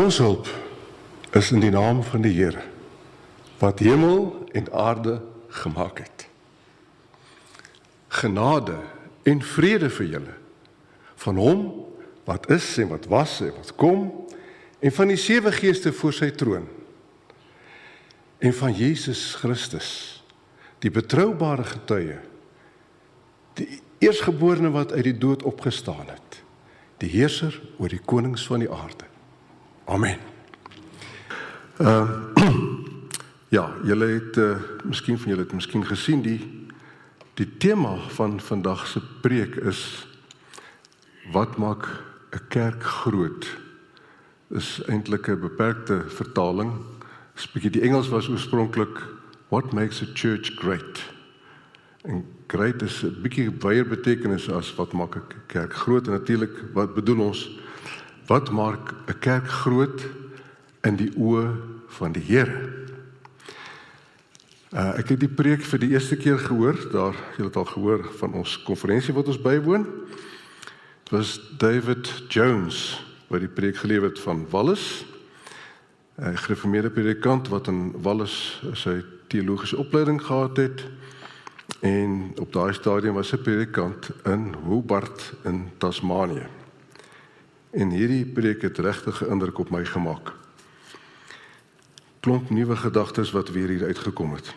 Ons hulp is in die naam van die Here, wat hemel en aarde gemaak het. Genade en vrede vir julle, van hom wat is en wat was en wat kom, en van die 7 geeste voor sy troon, en van Jesus Christus, die betroubare getuie, die eerstgeborene wat uit die dood opgestaan het, die heerser oor die konings van die aarde. Amen. Ja, julle het, miskien van julle het miskien gesien, die tema van vandag se preek is, wat maak 'n kerk groot? Is eintlik 'n beperkte vertaling. Die Engels was oorspronklik, what makes a church great? En great is 'n bietjie wyeer betekenis as wat maak 'n kerk groot, en natuurlik, wat bedoel ons, wat maak 'n kerk groot in die oë van die Here? Ek het die preek vir die eerste keer gehoor, julle het al gehoor van ons konferensie wat ons bywoon. Het was David Jones wat die preek gelewer het van Wallis, 'n gereformeerde predikant wat in Wallis sy teologiese opleiding gehad het, en op daai stadium was hy predikant in Hobart in Tasmanië. En hierdie preek het regtig 'n indruk op my gemaak. Klomp nuwe gedagtes wat weer hier uitgekom het.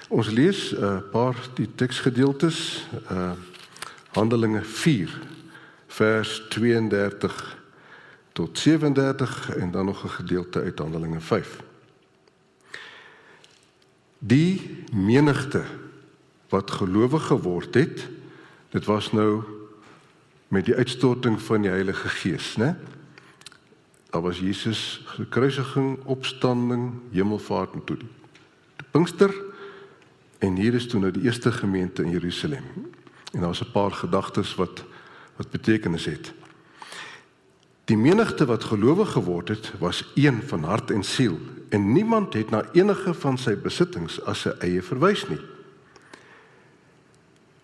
Ons lees 'n paar die teksgedeeltes, Handelinge 4, vers 32 tot 37, en dan nog 'n gedeelte uit Handelinge 5. Die menigte wat gelowig geword het, dit was nou met die uitstorting van die Heilige Gees, né? Daar was Jesus se kruisiging, opstanding, hemelvaart en toe die Pinkster, en hier is toe nou die eerste gemeente in Jerusalem. En daar was 'n paar gedagtes wat betekenis het. Die menigte wat gelowig geword het, was een van hart en siel, en niemand het na enige van sy besittings as sy eie verwys nie.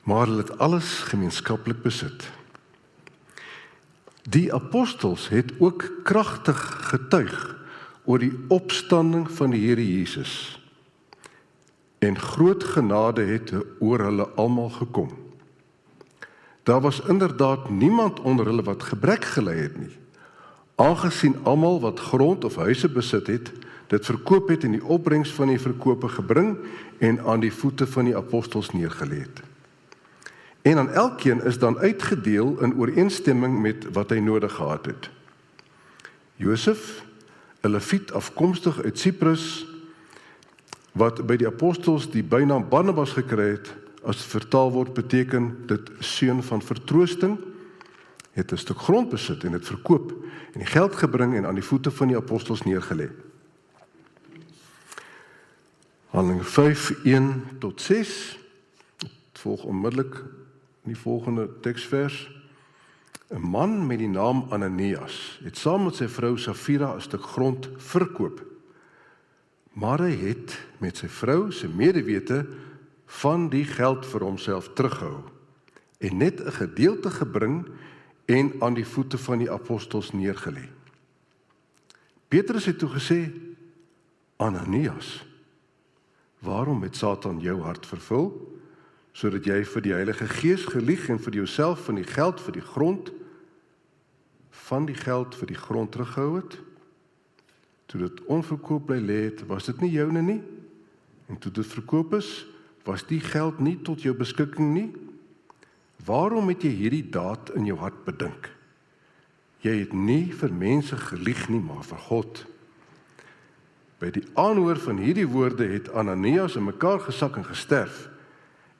Maar hulle het alles gemeenskaplik besit. Die apostels het ook kragtig getuig oor die opstanding van die Here Jesus, en groot genade het oor hulle almal gekom. Daar was inderdaad niemand onder hulle wat gebrek gely het nie, aangesien almal wat grond of huise besit het, dit verkoop het en die opbrengs van die verkope gebring en aan die voete van die apostels neergelê het. En aan elkeen is dan uitgedeel in ooreenstemming met wat hy nodig gehad het. Josef, 'n Lewiet afkomstig uit Siprus, wat by die apostels die bynaam Barnabas gekry het, as dit vertaal word beteken dit seun van vertroosting, het 'n stuk grond besit en dit verkoop en die geld gebring en aan die voete van die apostels neergelê. Handelinge 5, 1 tot 6, het volg onmiddellik in die volgende teksvers. 'n man met die naam Ananias het saam met sy vrou Safira 'n stuk grond verkoop, maar hy het met sy vrou se medewete van die geld vir homself teruggehou en net 'n gedeelte gebring en aan die voete van die apostels neergelê. Petrus het toe gesê, Ananias, waarom het Satan jou hart vervul, sodat jy vir die Heilige Gees gelieg en vir jouself van die geld vir die grond teruggehou het? Toe dit onverkoop bly lê het, was dit nie joune nie, en toe dit verkoop is, was die geld nie tot jou beskikking nie. Waarom het jy hierdie daad in jou hart bedink? Jy het nie vir mense gelieg nie, maar vir God. By die aanhoor van hierdie woorde het Ananias in mekaar gesak en gesterf,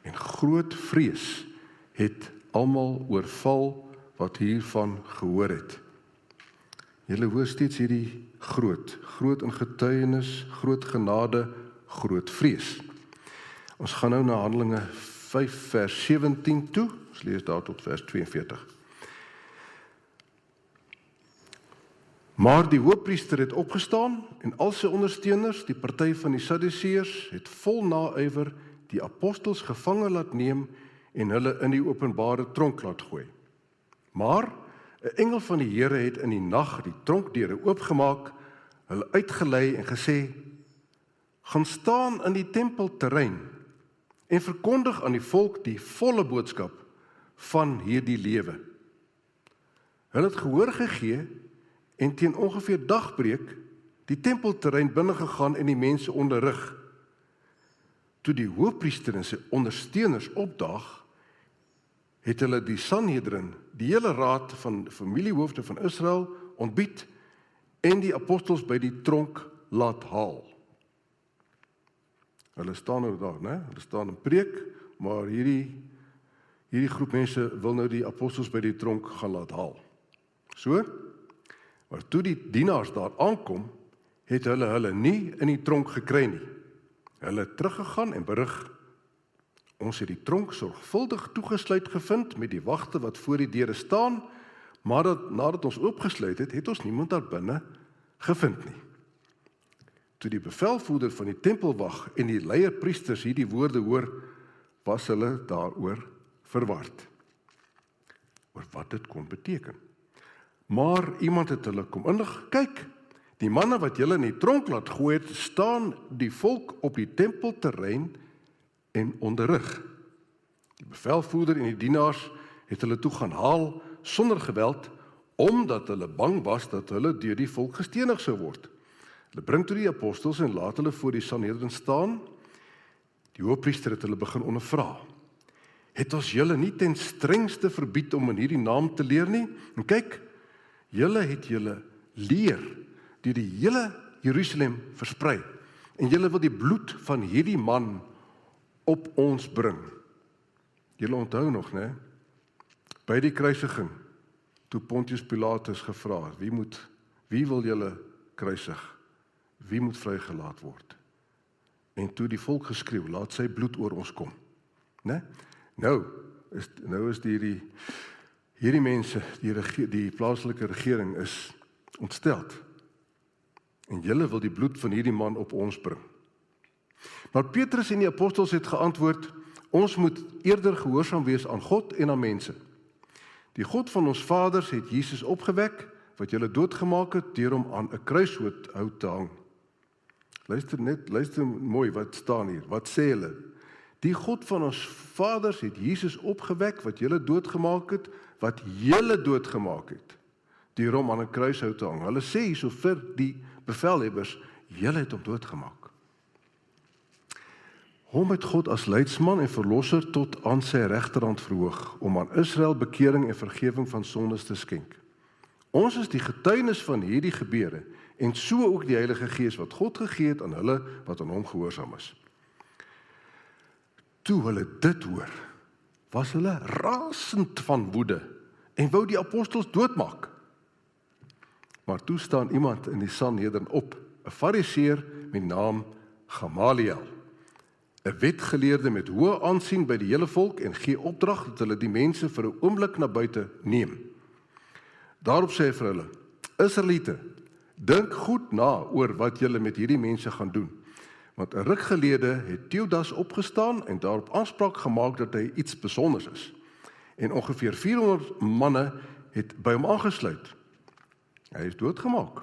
en groot vrees het almal oorval wat hiervan gehoor het. Julle hoor steeds hierdie groot in getuienis, groot genade, groot vrees. Ons gaan nou na Handelinge 5 vers 17 toe, ons lees daar tot vers 42. Maar die hoofpriester het opgestaan en al sy ondersteuners, die party van die Sadduseërs, het vol naaiwer die apostels gevange laat neem en hulle in die openbare tronk laat gooi. Maar 'n engel van die Here het in die nag die tronkdeure oopgemaak, hulle uitgelei en gesê, gaan staan in die tempelterrein en verkondig aan die volk die volle boodskap van hierdie lewe. Hulle het gehoor gegee en teen ongeveer dagbreek die tempelterrein binne gegaan en die mense onderrig. Toe die hoofpriester en sy ondersteuners opdaag, het hulle die Sanhedrin, die hele raad van familiehoofde van Israel, ontbied en die apostels by die tronk laat haal. Hulle staan nou daar, né? Hulle staan in preek, maar hierdie groep mense wil nou die apostels by die tronk gaan laat haal. So, maar toe die dienaars daar aankom, het hulle nie in die tronk gekry nie. Hulle het teruggegaan en berig, ons het die tronk sorgvuldig toegesluit gevind met die wagte wat voor die deure staan, maar nadat ons oopgesluit het, het ons niemand daar binne gevind nie. Toe die bevelvoerder van die tempelwag en die leierpriesters hierdie woorde hoor, was hulle daaroor verward, oor wat dit kon beteken. Maar iemand het hulle kom inlig, kyk, die manne wat julle in die tronk laat gooi het, staan die volk op die tempelterrein en onderrig. Die bevelvoerder en die dienaars het hulle toe gaan haal sonder geweld, omdat hulle bang was dat hulle deur die volk gestenig sou word. Hulle bring toe die apostels en laat hulle voor die Sanhedrin staan. Die hoofpriester het hulle begin ondervra. Het ons julle nie ten strengste verbied om in hierdie naam te leer nie? En kyk, julle het julle leer deur die hele Jerusalem versprei. En julle wil die bloed van hierdie man op ons bring. Julle onthou nog, né? By die kruisiging, toe Pontius Pilatus gevra het, wie wil julle kruisig? Wie moet vrygelaat word? En toe die volk geskreeu, laat sy bloed oor ons kom. Né? Nou is hierdie mense, die plaaslike regering is ontsteld. En julle wil die bloed van hierdie man op ons bring. Maar Petrus en die apostels het geantwoord, ons moet eerder gehoorsaam wees aan God en aan mense. Die God van ons vaders het Jesus opgewek, wat julle doodgemaak het, deur hom aan 'n kruishout te hang. Luister mooi wat staan hier, wat sê hulle? Die God van ons vaders het Jesus opgewek, wat julle doodgemaak het, deur hom aan 'n kruishout te hang. Hulle sê hierso vir die bevelhebbers, julle het hom doodgemaak. Hom het God as leidsman en verlosser tot aan sy regterhand verhoog, om aan Israel bekering en vergifnis van sondes te skenk. Ons is die getuienis van hierdie gebeure, en so ook die Heilige Gees wat God gegee het aan hulle wat aan hom gehoorsaam is. Toe hulle dit hoor, was hulle rasend van woede en wou die apostels doodmaak. Maar toe staan iemand in die Sanhedrin op, 'n Fariseer met naam Gamaliel, 'n wetgeleerde met hoë aansien by die hele volk, en gee opdrag dat hulle die mense vir 'n oomblik na buite neem. Daarop sê hy vir hulle, Israeliete, dink goed na oor wat julle met hierdie mense gaan doen. Want 'n ruk gelede het Teudas opgestaan en daarop aanspraak gemaak dat hy iets besonders is. En ongeveer 400 manne het by hom aangesluit. Hy is doodgemaak.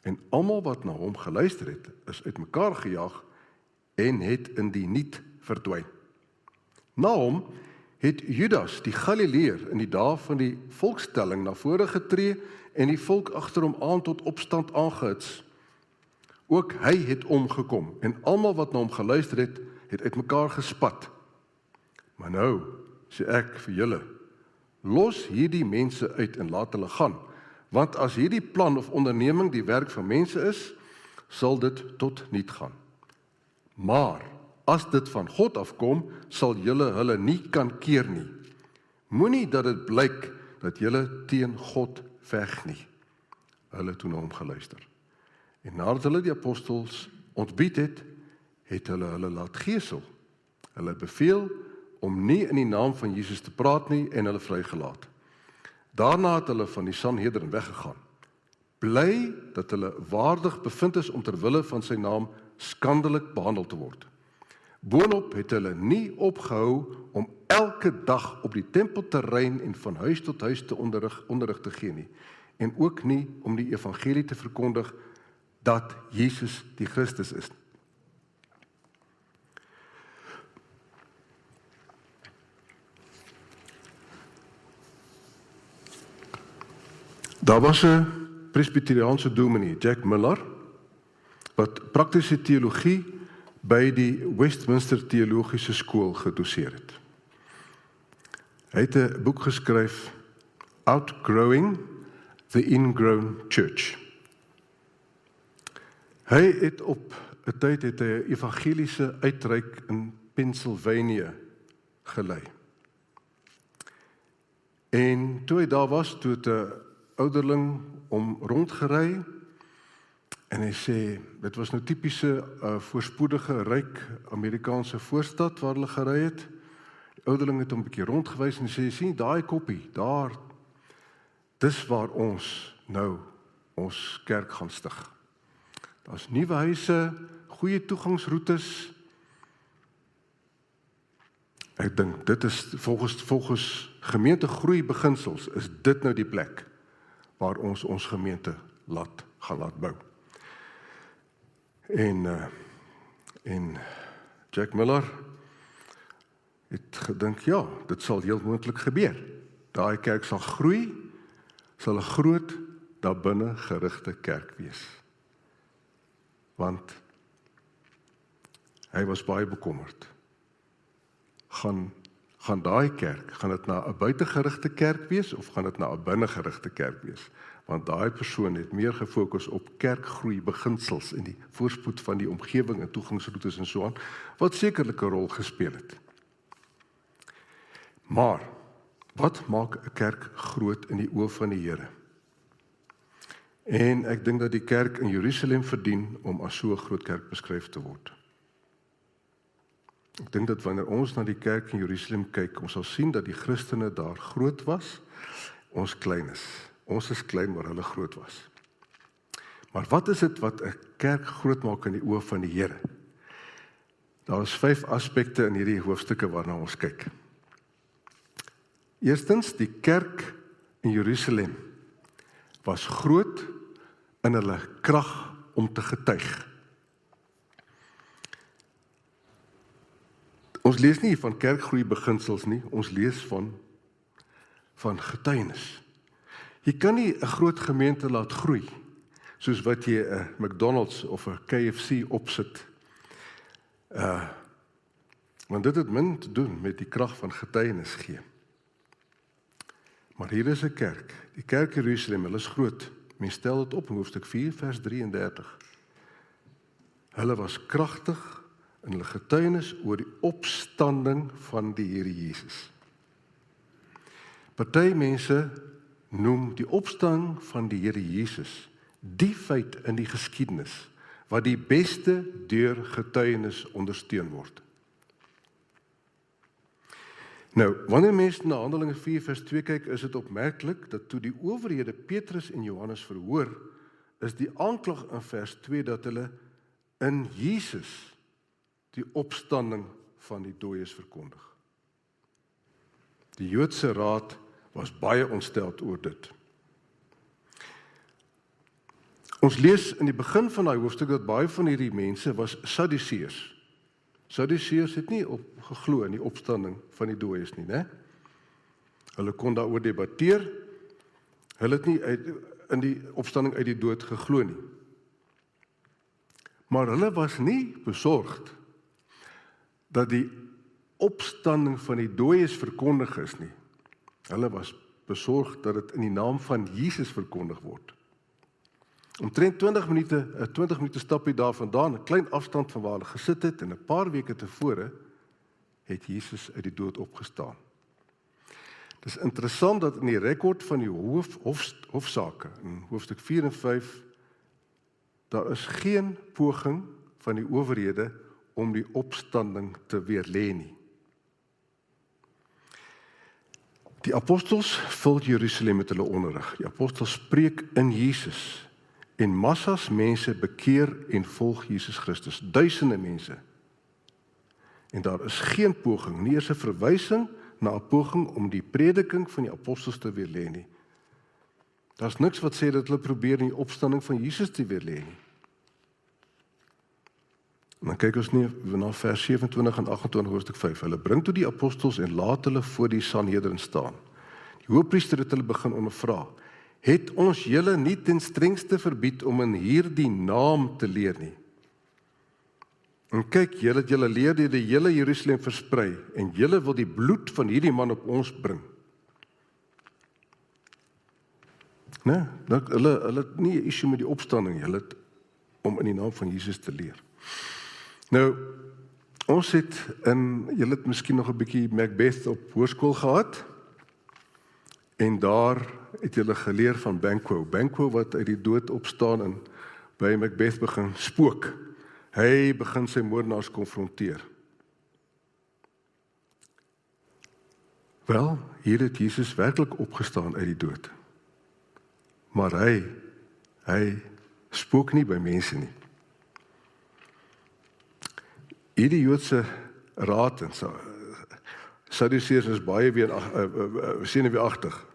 En almal wat na hom geluister het, is uitmekaar gejaag en het in die niet verdwyn. Na hom het Judas die Galileër in die dae van die volkstelling na vore getree en die volk agter hom aan tot opstand aangehits. Ook hy het omgekom en almal wat na hom geluister het, het uitmekaar gespat. Maar nou sê ek vir julle, los hierdie mense uit en laat hulle gaan, want as hierdie plan of onderneming die werk van mense is, sal dit tot niet gaan. Maar as dit van God afkom, sal julle hulle nie kan keer nie. Moenie dat dit blyk dat julle teen God veg nie. Hulle toe na hom geluister. En nadat hulle die apostels ontbied het, het hulle laat gesel. Hulle beveel om nie in die naam van Jesus te praat nie en hulle vrygelaat. Daarna het hulle van die Sanhedrin weggegaan. Bly dat hulle waardig bevind is om ter wille van sy naam skandelik behandel te word. Boonop het hulle nie opgehou om elke dag op die tempelterrein en van huis tot huis te onderrig te gee nie, en ook nie om die evangelie te verkondig dat Jesus die Christus is. Daar was 'n Presbyteriaanse dominee, Jack Miller, wat praktiese teologie by die Westminster Teologiese Skool gedoseer het. Hy het 'n boek geskryf, Outgrowing the Ingrown Church. Hy het op 'n tyd het hy 'n evangeliese uitreik in Pennsylvania gelei. En toe hy daar was, toe het 'n ouderling om rondgery, en hy sê, dit was nou typiese voorspoedige, ryk Amerikaanse voorstad waar hulle gery het. Die ouderling het hom 'n bietjie rondgewys en sê, sien, daai koppie, daar, dis waar ons nou ons kerk gaan stig. Daar's nuwe huise, goeie toegangsroetes. Ek dink, dit is volgens gemeentegroei beginsels, is dit nou die plek waar ons gemeente gaan laat bou. En Jack Miller het gedink, ja, dit sal heel moontlik gebeur. Daai kerk sal groei, sal 'n groot, daarbinne gerigte kerk wees. Want hy was baie bekommerd. Gaan daai kerk, gaan dit na 'n buitegerigte kerk wees, of gaan dit na 'n binnegerigte kerk wees? Want daai persoon het meer gefokus op kerkgroei beginsels en die voorspoed van die omgewing en toegangsroetes en so aan, wat sekerlik 'n rol gespeel het. Maar, wat maak 'n kerk groot in die oë van die Here? En ek dink dat die kerk in Jerusalem verdien om as so 'n groot kerk beskryf te word. Ek dink dat wanneer ons na die kerk in Jerusalem kyk, ons sal sien dat die Christene daar groot was, ons klein is. Ons is klein, maar hulle groot was. Maar wat is dit wat 'n kerk groot maak in die oë van die Here? Daar is 5 aspekte in hierdie hoofstukke waarna ons kyk. Eerstens, die kerk in Jerusalem was groot in hulle krag om te getuig. Ons lees nie van kerkgroei beginsels nie, ons lees van getuienis. Jy kan nie 'n groot gemeente laat groei, soos wat jy 'n McDonald's of 'n KFC opsit. Want dit het min te doen met die krag van getuienis gee. Maar hier is 'n kerk, die kerk in Jerusalem, hulle is groot. Mens stel dit op in hoofstuk 4, vers 33. Hulle was kragtig in hulle getuienis oor die opstanding van die Here Jesus. Party mense noem die opstanding van die Here Jesus die feit in die geskiedenis wat die beste deur getuienis ondersteun word. Nou, wanneer mense na Handelinge 4 vers 2 kyk, is dit opmerklik dat toe die owerhede Petrus en Johannes verhoor, is die aanklag in vers 2 dat hulle in Jesus die opstanding van die dooies verkondig. Die Joodse raad was baie ontsteld oor dit. Ons lees in die begin van daai hoofstuk dat baie van hierdie mense was Sadduseërs. Sadduseërs het nie geglo in die opstanding van die dooies nie, né? Hulle kon daaroor debatteer. Hulle het nie in die opstanding uit die dood geglo nie. Maar hulle was nie besorgd dat die opstanding van die dooies verkondig is nie. Hulle was besorgd dat dit in die naam van Jesus verkondig word. Omtrent 20 minute stapie daar vandaan, 'n klein afstand van waar hulle gesit het, en 'n paar weke tevore het Jesus uit die dood opgestaan. Dit is interessant dat in die rekord van die hofsaake, in hoofstuk 4 en 5, daar is geen poging van die owerhede om die opstanding te weerlê nie. Die apostels vul Jerusalem met hulle onderrig. Die apostels preek in Jesus en massas mense bekeer en volg Jesus Christus. Duisende mense. En daar is geen poging, nie eens 'n verwysing na 'n poging om die prediking van die apostels te weerlê nie. Daar's niks wat sê dat hulle probeer die opstanding van Jesus te weerlê nie. En dan kyk ons nie na vers 27 en 28 hoofstuk 5. Hulle bring toe die apostels en laat hulle voor die Sanhedrin staan. Die hoofpriester het hulle begin ondervra. Het ons julle nie ten strengste verbied om in hierdie naam te leer nie? En kyk, julle het julle leer deur die hele Jerusalem versprei, en julle wil die bloed van hierdie man op ons bring. Nee, hulle het nie 'n issue met die opstanding, hulle het om in die naam van Jesus te leer. Nou, ons julle het miskien nog 'n bietjie Macbeth op hoërskool gehad, en daar het julle geleer van Banquo. Banquo wat uit die dood opstaan en by Macbeth begin spook. Hy begin sy moordenaars konfronteer. Wel, hier het Jesus werklik opgestaan uit die dood. Maar hy spook nie by mense nie. Hierdie Joodse raad en Sadduseërs is baie senuweeagtig.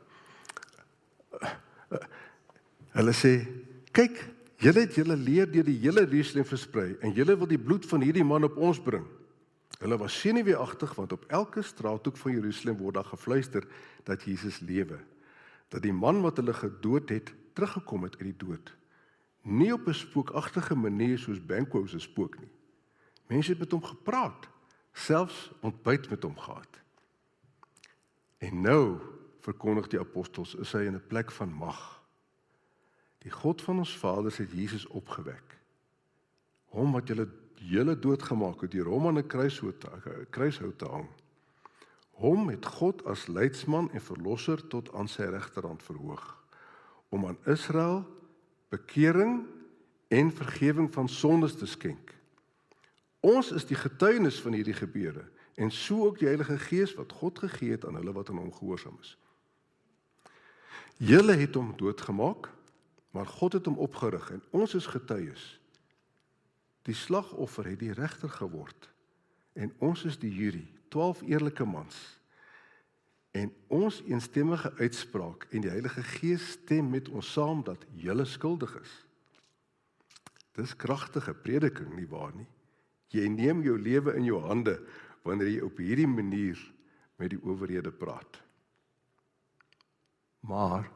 Hulle sê, kyk, julle het julle leer deur die hele Jerusalem versprei, en julle wil die bloed van hierdie man op ons bring. Hulle was senuweeagtig, want op elke straathoek van Jerusalem word daar gefluister dat Jesus lewe, dat die man wat hulle gedood het, teruggekom het uit die dood. Nie op 'n spookagtige manier soos Banquo se spook nie. Mense het met hom gepraat, selfs ontbyt met hom gehad. En nou, verkondig die apostels, is hy in 'n plek van mag. Die God van ons vaders het Jesus opgewek. Hom wat julle doodgemaak het, deur hom aan 'n kruishout te hang. Hom het God as leidsman en verlosser tot aan sy regterhand verhoog, om aan Israel bekering en vergewing van sondes te skenk. Ons is die getuienis van hierdie gebeure, en so ook die Heilige Gees wat God gegee het aan hulle wat aan hom gehoorsaam is. Julle het hom doodgemaak, maar God het hom opgerig, en ons is getuies. Die slagoffer het die regter geword, en ons is die jury, 12 eerlike mans. En ons eenstemmige uitspraak en die Heilige Gees stem met ons saam dat julle skuldig is. Dis kragtige prediking, nie waar nie? Jy neem jou lewe in jou hande wanneer jy op hierdie manier met die owerhede praat. Maar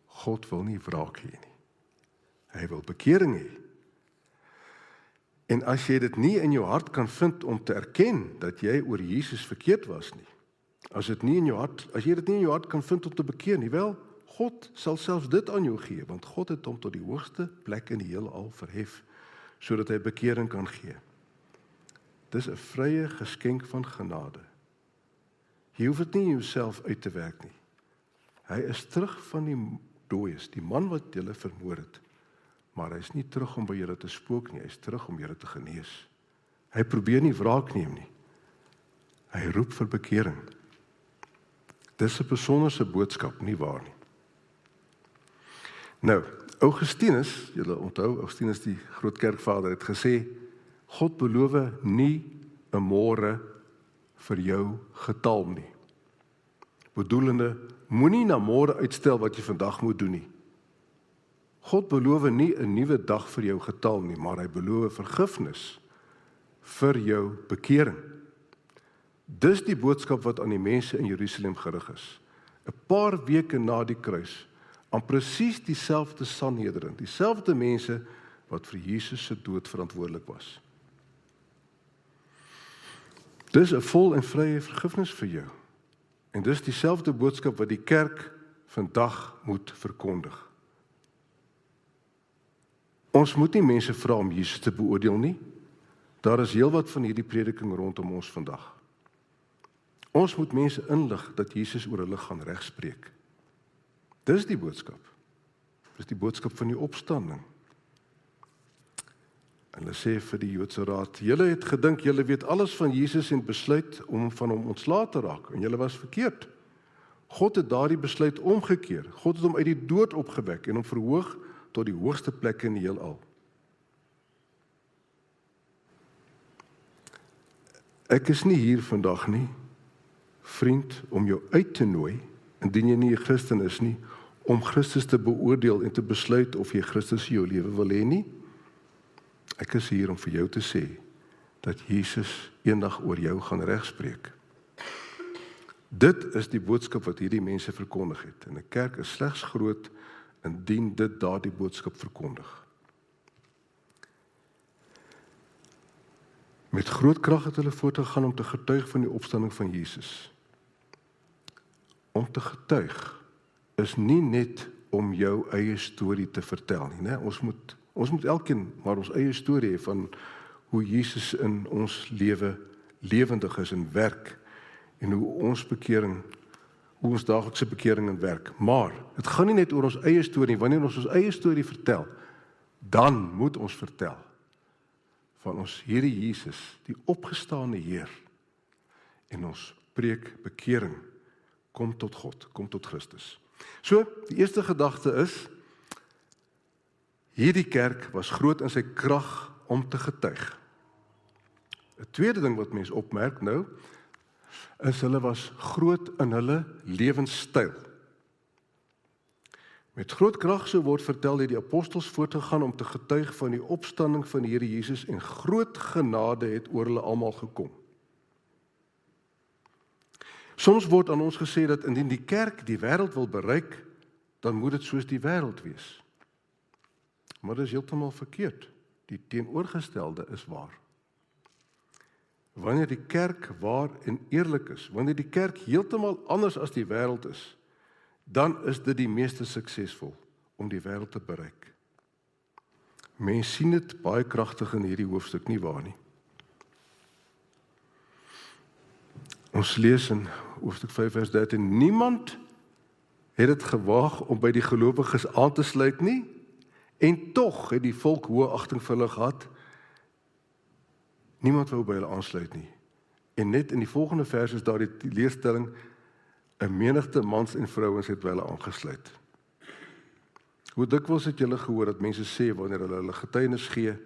God wil nie wraak hê nie. Hy wil bekering hê. En as jy dit nie in jou hart kan vind om te erken dat jy oor Jesus verkeerd was nie, as jy dit nie in jou hart kan vind om te bekeer nie, wel, God sal selfs dit aan jou gee, want God het hom tot die hoogste plek in die heelal verhef, sodat hy bekering kan gee. Dis 'n vrye geskenk van genade. Jy hoef dit nie in jouself uit te werk nie. Hy is terug van die dooies, die man wat julle vermoor het, maar hy is nie terug om by julle te spook nie, hy is terug om julle te genees. Hy probeer nie wraak neem nie. Hy roep vir bekering. Dis 'n besonderse boodskap, nie waar nie. Nou, Augustinus, julle onthou, Augustinus die groot kerkvader het gesê, God beloof nie 'n môre vir jou getalm nie. Bedoelende, moenie na môre uitstel wat jy vandag moet doen nie. God beloof nie 'n nuwe dag vir jou getalm nie, maar hy beloof vergifnis vir jou bekering. Dis die boodskap wat aan die mense in Jerusalem gerig is. 'n Paar weke na die kruis, aan presies dieselfde Sanhedrin, dieselfde mense wat vir Jesus se dood verantwoordelik was. Dis 'n vol en vrye vergifnis vir jou. En dis dieselfde boodskap wat die kerk vandag moet verkondig. Ons moet nie mense vra om Jesus te beoordeel nie. Daar is heelwat van hierdie prediking rondom ons vandag. Ons moet mense inlig dat Jesus oor hulle gaan regspreek. Dis die boodskap. Dis die boodskap van die opstanding. En hulle sê vir die Joodse raad, julle het gedink, julle weet alles van Jesus en besluit om van hom ontslae te raak, en julle was verkeerd. God het daardie besluit omgekeer. God het hom uit die dood opgewek en hom verhoog tot die hoogste plek in die heelal. Ek is nie hier vandag nie, vriend, om jou uit te nooi, indien jy nie 'n Christen is nie, om Christus te beoordeel en te besluit of jy Christus in jou lewe wil hê nie. Ek is hier om vir jou te sê, dat Jesus eendag oor jou gaan regspreek. Dit is die boodskap wat hierdie mense verkondig het. En 'n kerk is slegs groot indien dit daardie boodskap verkondig. Met groot krag het hulle voortgegaan om te getuig van die opstanding van Jesus. Om te getuig is nie net om jou eie storie te vertel nie, né? Ons moet elkeen maar ons eie storie hê van hoe Jesus in ons lewe lewendig is en werk en hoe ons daaglikse bekering in werk. Maar dit gaan nie net oor ons eie storie, wanneer ons eie storie vertel, dan moet ons vertel van ons Here Jesus, die opgestane Heer, en ons preek bekering, kom tot God, kom tot Christus. So, die eerste gedagte is, hierdie kerk was groot in sy krag om te getuig. 'n tweede ding wat mense opmerk nou, is hulle was groot in hulle lewenstyl. Met groot krag, so word vertel, het die apostels voortgegaan om te getuig van die opstanding van die Here Jesus en groot genade het oor hulle almal gekom. Soms word aan ons gesê dat indien die kerk die wêreld wil bereik, dan moet dit soos die wêreld wees. Maar dit is heeltemal verkeerd. Die teenoorgestelde is waar. Wanneer die kerk waar en eerlik is, wanneer die kerk heeltemal anders as die wêreld is, dan is dit die meeste suksesvol om die wêreld te bereik. Mense sien dit baie kragtig in hierdie hoofstuk, nie waar nie? Ons lees in hoofstuk 5 vers 13, niemand het dit gewaag om by die gelowiges aan te sluit nie, en tog het die volk hoë agting vir hulle gehad. Niemand wou by hulle aansluit nie. En net in die volgende vers is daar die leerstelling, 'n menigte mans en vrouens het by hulle aangesluit. Hoe dikwels het julle gehoor dat mense sê wanneer hulle getuienis gee,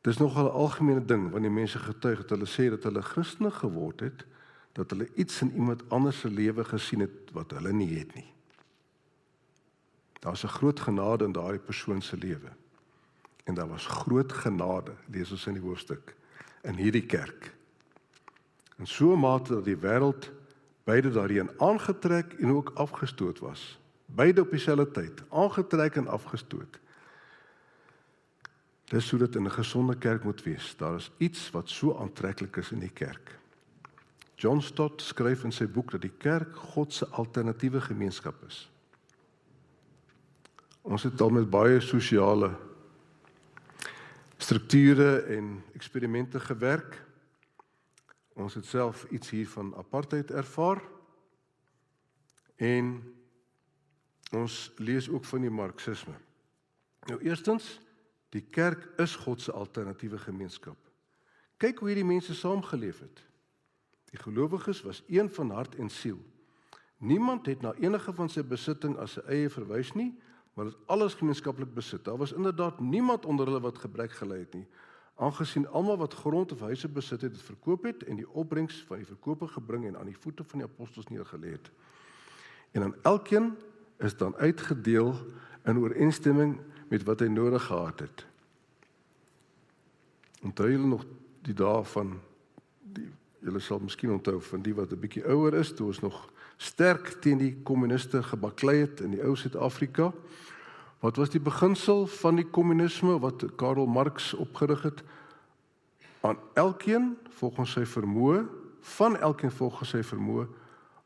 dis nogal 'n algemene ding wanneer mense getuig dat hulle sê dat hulle Christene geword het, dat hulle iets in iemand anders se lewe gesien het wat hulle nie het nie. Daar's 'n groot genade in daardie persoon se lewe. En daar was groot genade, lees ons in die hoofstuk, in hierdie kerk. In so 'n mate dat die wêreld beide daarin aangetrek en ook afgestoot was. Beide op dieselfde tyd, aangetrek en afgestoot. Dis hoe dit in 'n gesonde kerk moet wees. Daar is iets wat so aantreklik is in die kerk. John Stott skryf in sy boek dat die kerk God se alternatiewe gemeenskap is. Ons het al met baie sosiale strukture en eksperimente gewerk. Ons het self iets hier van apartheid ervaar. En ons lees ook van die marxisme. Nou eerstens, die kerk is God se alternatiewe gemeenskap. Kyk hoe hierdie mense saamgeleef het. Die gelowiges was een van hart en siel. Niemand het na enige van sy besitting as sy eie verwys nie, maar het alles gemeenskaplik besit. Daar was inderdaad niemand onder hulle wat gebrek gely het nie, aangesien almal wat grond of huise besit het, dit verkoop het en die opbrengs van die verkope gebring en aan die voete van die apostels neergelê het. En aan elkeen is dan uitgedeel in ooreenstemming met wat hy nodig gehad het. Onthou julle nog die dae van julle sal miskien onthou van die wat 'n bietjie ouer is, toe ons nog sterk teen die kommuniste gebaklei het in die ou Suid-Afrika. Wat was die beginsel van die kommunisme wat Karl Marx opgerig het? Aan elkeen volgens sy vermoë, van elkeen volgens sy vermoë,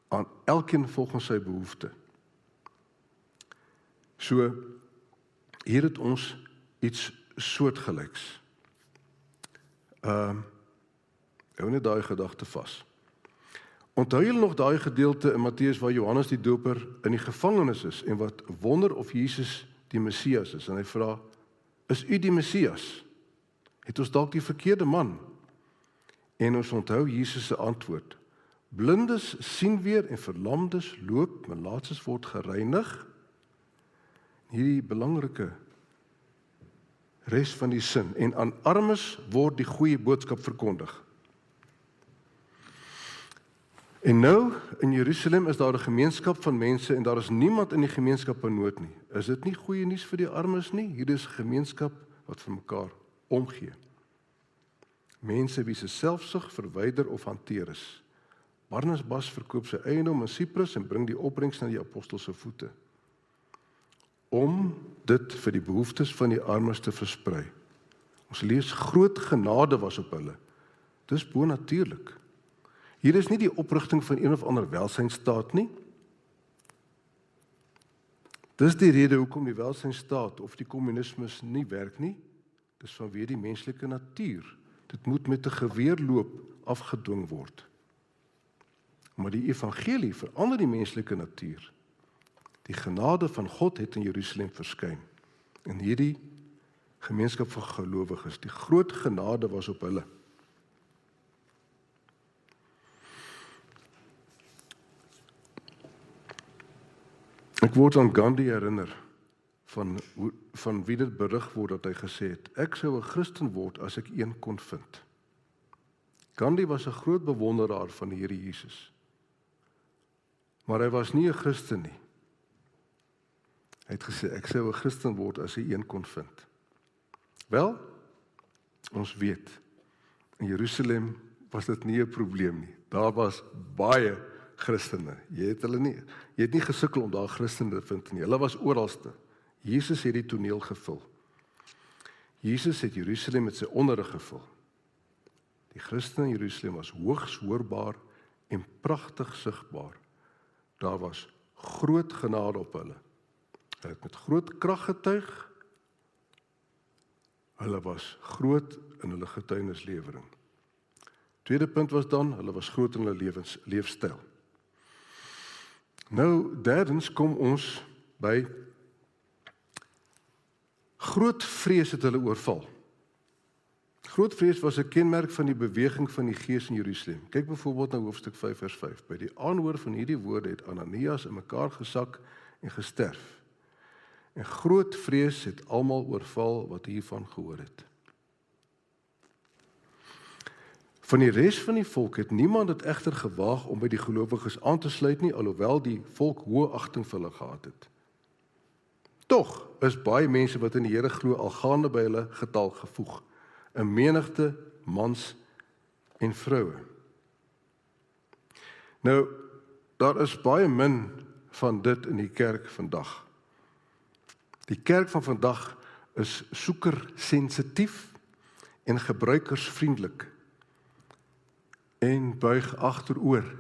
aan elkeen volgens sy behoefte. So, hier het ons iets soortgelyks. Hou net daai gedagte vas. Onthou julle nog daai gedeelte in Matteus waar Johannes die Doper in die gevangenis is en wat wonder of Jesus die Messias is. En hy vra, is u die Messias? Het ons dalk die verkeerde man? En ons onthou Jesus se antwoord. Blindes sien weer en verlamdes loop, melaatses word gereinig. Hierdie belangrike res van die sin. En aan armes word die goeie boodskap verkondig. En nou, in Jerusalem is daar 'n gemeenskap van mense en daar is niemand in die gemeenskap in nood nie. Is dit nie goeie nuus vir die armes nie? Hier is 'n gemeenskap wat vir mekaar omgee. mense wie se selfsug verwyder of hanteer is. Barnabas verkoop sy eiendom in Siprus en bring die opbrengs na die apostels se voete, om dit vir die behoeftes van die armes te versprei. Ons lees groot genade was op hulle. Dis bonatuurlik. Hier is nie die oprigting van een of ander welsynstaat nie. Dis die rede hoekom die welsynstaat of die kommunismes nie werk nie. Dis vanweë die menslike natuur. Dit moet met 'n geweerloop afgedwing word. Maar die evangelie verander die menslike natuur. Die genade van God het in Jerusalem verskyn. In hierdie gemeenskap van gelowiges, die groot genade was op hulle. Ek word aan Gandhi herinner van wie dit berig word dat hy gesê het, ek sou 'n Christen word as ek een kon vind. Gandhi was 'n groot bewonderaar van die Here Jesus. Maar hy was nie 'n Christen nie. Hy het gesê, ek sou 'n Christen word as hy een kon vind. Wel, ons weet, in Jerusalem was dit nie 'n probleem nie. Daar was baie Christene. Jy het nie gesukkel om daar Christene te vind nie. Hulle was oralste. Jesus het die toneel gevul. Jesus het Jerusalem met sy onderrig gevul. Die Christene in Jerusalem was hoogs hoorbaar en pragtig sigbaar. Daar was groot genade op hulle. Hulle het met groot krag getuig. Hulle was groot in hulle getuienislewering. Tweede punt was dan, hulle was groot in hulle leefstyl. Nou, derdens kom ons by groot vrees het hulle oorval. Groot vrees was 'n kenmerk van die beweging van die Gees in Jerusalem. Kyk byvoorbeeld na hoofstuk 5 vers 5. By die aanhoor van hierdie woorde het Ananias in mekaar gesak en gesterf. En groot vrees het almal oorval wat hiervan gehoor het. Van die res van die volk het niemand dit egter gewaag om by die gelowiges aan te sluit nie, alhoewel die volk hoë agting vir hulle gehad het. Tog is baie mense wat in die Here glo al gaande by hulle getal gevoeg, 'n menigte mans en vroue. Nou, daar is baie min van dit in die kerk vandag. Die kerk van vandag is soekersensitief en gebruikersvriendelik en buig agteroor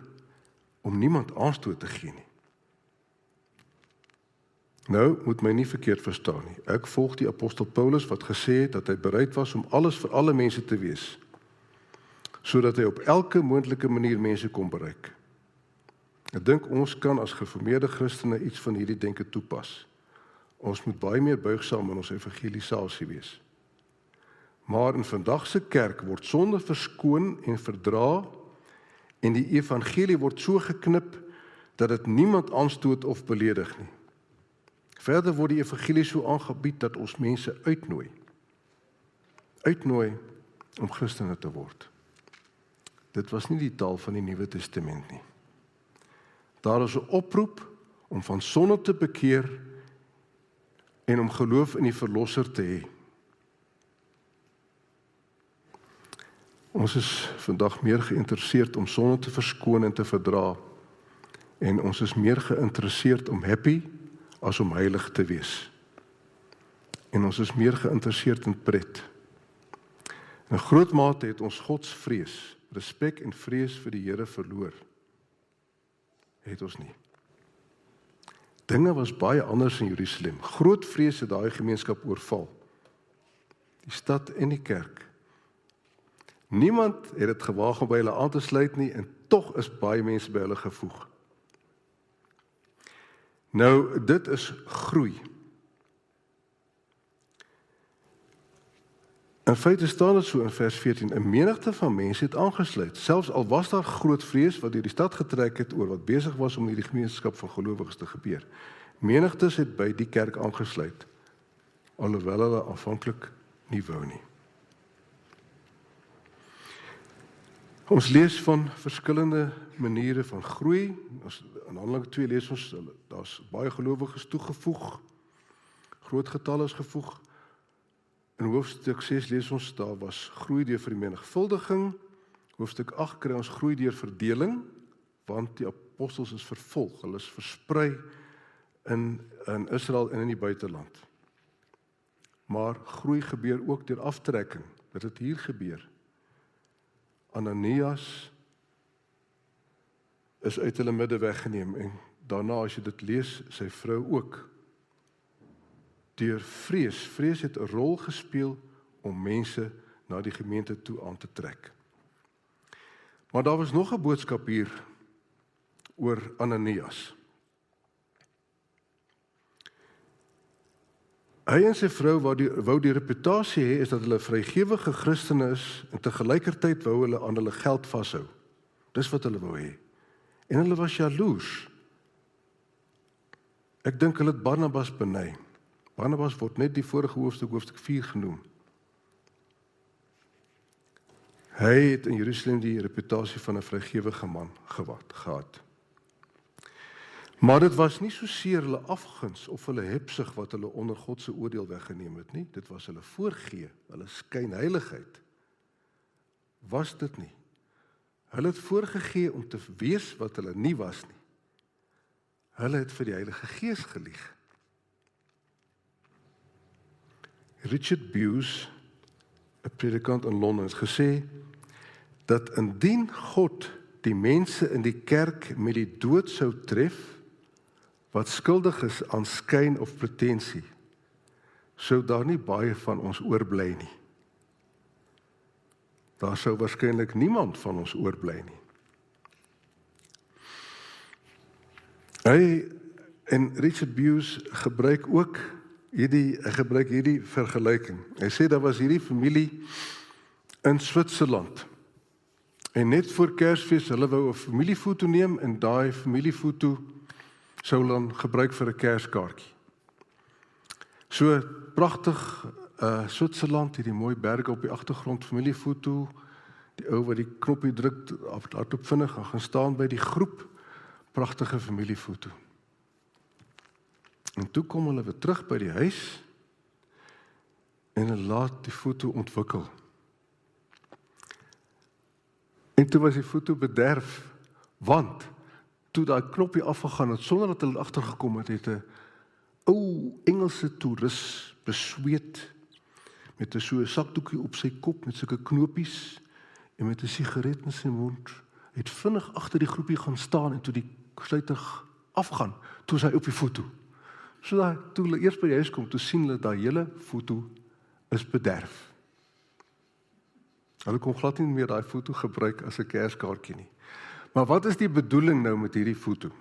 om niemand aanstoot te gee nie. Nou, moet my nie verkeerd verstaan nie. Ek volg die apostel Paulus wat gesê het dat hy bereid was om alles vir alle mense te wees, sodat hy op elke moontlike manier mense kon bereik. Ek dink ons kan as gereformeerde Christene iets van hierdie denke toepas. Ons moet baie meer buigsaam in ons evangelisasie wees. Maar in vandag se kerk word sonde verskoon en verdra en die evangelie word so geknip dat dit niemand aanstoot of beledig nie. Verder word die evangelie so aangebied dat ons mense uitnooi om Christene te word. Dit was nie die taal van die Nuwe Testament nie. Daar is 'n oproep om van sonde te bekeer en om geloof in die Verlosser te hê. Ons is vandag meer geïnteresseerd om sonde te verskoon en te verdra, en ons is meer geïnteresseerd om happy as om heilig te wees. En ons is meer geïnteresseerd in pret. In 'n groot mate het ons godsvrees, respek en vrees vir die Here verloor. Het ons nie. Dinge was baie anders in Jerusalem. Groot vrees het daai gemeenskap oorval. Die stad en die kerk. Niemand het dit gewaag om by hulle aan te sluit nie, en tog is baie mense by hulle gevoeg. Nou, dit is groei. In feite staan dit so in vers 14, 'n menigte van mense het aangesluit, selfs al was daar groot vrees wat deur die stad getrek het oor wat besig was om in hierdie gemeenskap van gelowiges te gebeur. Menigtes het by die kerk aangesluit, alhoewel hulle aanvanklik nie wou nie. Ons lees van verskillende maniere van groei. In Handelinge 2 lees ons, daar's baie gelowiges toegevoeg, groot getal is gevoeg. In hoofstuk 6 lees ons, daar was groei deur vermenigvuldiging. Hoofstuk 8 kry ons groei deur verdeling, want die apostels is vervolg, hulle is versprei in Israel en in die buiteland. Maar groei gebeur ook deur aftrekking, dat het hier gebeur. Ananias is uit hulle midde weggeneem, en daarna, as jy dit lees, sy vrou ook. Deur vrees het 'n rol gespeel om mense na die gemeente toe aan te trek. Maar daar was nog 'n boodskap hier oor Ananias. Hy en sy vrou wou die reputasie hê is dat hulle vrygewige Christene is, en tegelykertyd wou hulle aan hulle geld vashou. Dis wat hulle wou hê. En hulle was jaloers. Ek dink hulle het Barnabas beny. Barnabas word net die vorige hoofstuk 4 genoem. Hy het in Jerusalem die reputasie van 'n vrygewige man gehad. Maar dit was nie soseer hulle afguns of hulle hebsug wat hulle onder God se oordeel weggeneem het nie. Dit was hulle voorgee, hulle skynheiligheid. Was dit nie? Hulle het voorgegee om te wees wat hulle nie was nie. Hulle het vir die Heilige Gees gelieg. Richard Bewes, 'n predikant in Londen, het gesê dat indien God die mense in die kerk met die dood sou tref wat skuldig is aan skyn of pretensie, sou daar nie baie van ons oorbly nie. Daar sou waarskynlik niemand van ons oorbly nie. Hy en Richard Bewes gebruik ook hierdie vergelyking. Hy sê daar was hierdie familie in Switserland. En net voor Kersfees, hulle wou 'n familiefoto neem, en daai familiefoto sou dan gebruik vir 'n Kerskaartjie. So pragtig, Switserland, hierdie mooi berge op die agtergrond, familiefoto, die ou wat die knoppie druk, hardop vinnig, gaan staan by die groep, pragtige familiefoto. En toe kom hulle weer terug by die huis, en hulle laat die foto ontwikkel. En toe was die foto bederf, want toe daai knoppie afgegaan het, sonder dat hulle agtergekom het 'n ou Engelse toerist besweet, met 'n so 'n sakdoekie op sy kop, met sulke knopies, en met 'n sigaret in sy mond, het vinnig agter die groepie gaan staan, en toe die sluiter afgaan, toe is hy op die foto. So toe hulle eers by die huis kom, toe sien hulle dat hele foto is bederf. Hulle kon glad nie meer daai foto gebruik as 'n Kerskaartjie nie. Maar wat is die bedoeling nou met hierdie foto?